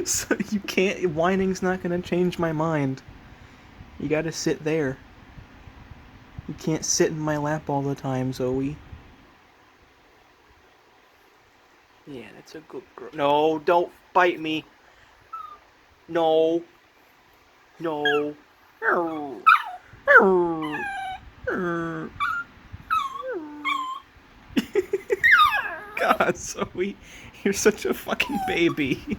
So you can't. Whining's not gonna change my mind. You gotta sit there. You can't sit in my lap all the time, Zoe. Yeah, that's a good girl. No, don't bite me. No. No. God, Zoe, you're such a fucking baby.